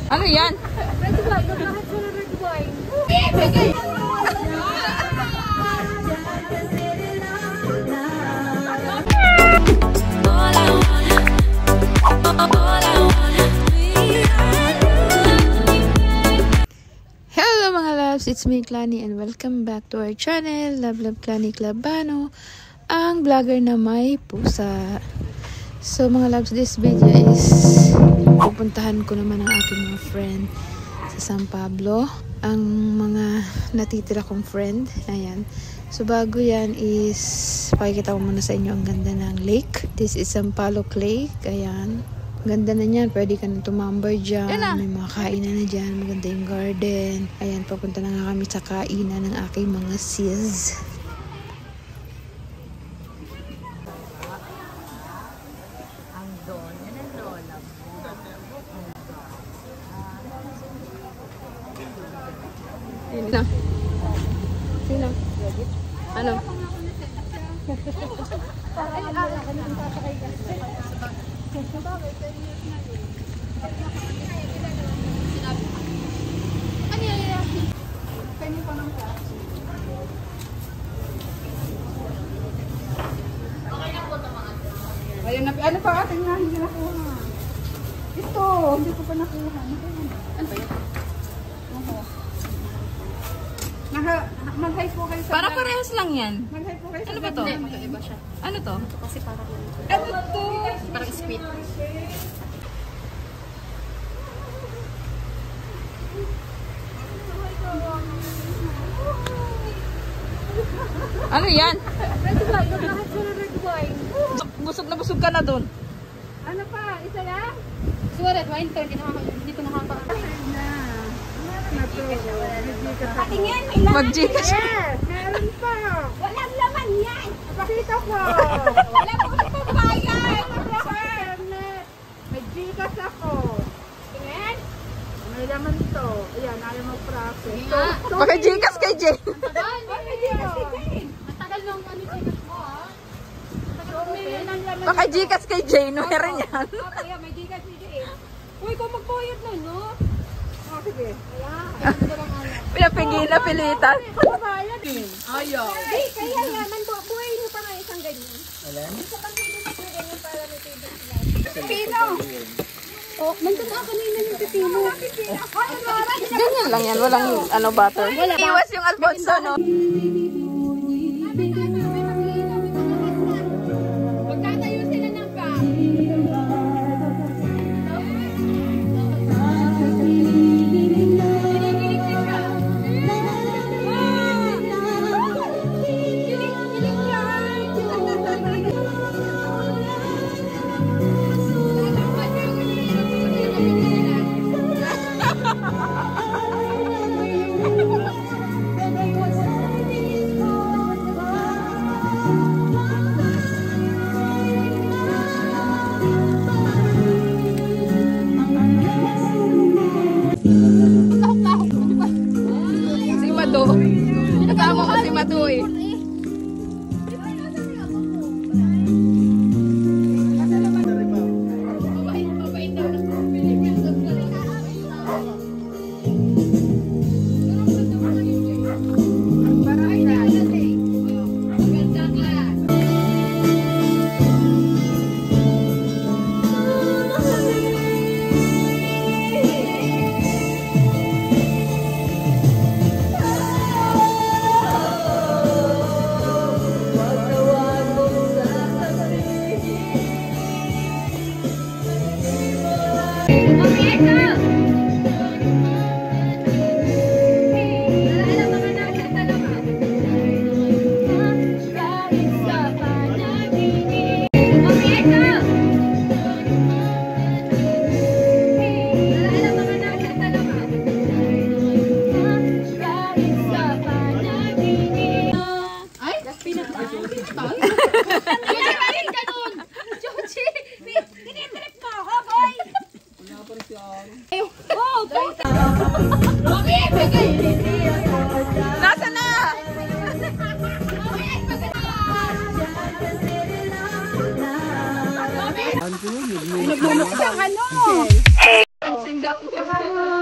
Ano yan? Red wine. Bakit sila red wine? Hello mga loves, it's me Clany and welcome back to our channel, Love Love Clany Clubano, ang vlogger na may pusa. So mga loves, this video is pupuntahan ko naman ang aking mga friend sa San Pablo, ang mga natitira kong friend. Ayan. So bago yan is pakikita ko muna sa inyo ang ganda ng lake. This is Sampaloc Lake. Ayan. Ganda na niyan. Pwede ka na tumambay dyan. May mga kainan na dyan. Maganda yung garden. Ayan, papunta na nga kami sa kainan ng aking mga sis. Ang don. Yan ang lola. Sino? Sino? Ano? Ayun na, ano pa ating nga hindi nakuha. Ito, hindi ko pa nakuha. Ano ba yun? Mag-hi po kayo sa Para parehas lang yan. Mag-hi po kayo sa Ano ba to? Hindi, magkaiba siya. Ano to? Ito kasi parang ano to? Parang sweet. Ano yan? Red wine. Bakit sila red wine? Busog na busog ka na dun. Ano pa? Isa lang? Sila red wine to. Hindi ko nakaka-ano. Patingin, may laman. Mag-Gcash. Meron pa. Walang laman yan. Pakita ko. Wala po ito bayan. May Gcash ako. Tingin. May laman to. Ayan, ayaw mag-process. Paka-Gcash kay Jane. Matagal nung ano Gcash mo ha. Paka-Gcash kay Jane. Meron yan. Kaya may Gcash ni Jane. Uy, kung magbayad na, no? Oh, sige. Pinapigil na pilitan. Magbayad eh. Ayaw. Hey, kaya yaman po. Buhay nyo pa nga isang ganyan. Alam? Isa pang ganyan para may table sila. Pino! Oh, nandun na kanina yung pipino. Ganyan lang yan. Walang ano butter. Iwas yung Alfonso, no? Magtatayo sila ng ka. Si Mado. Kasama ko si Mado eh. Nasaan na? Nagmumukbang ano? Ganda.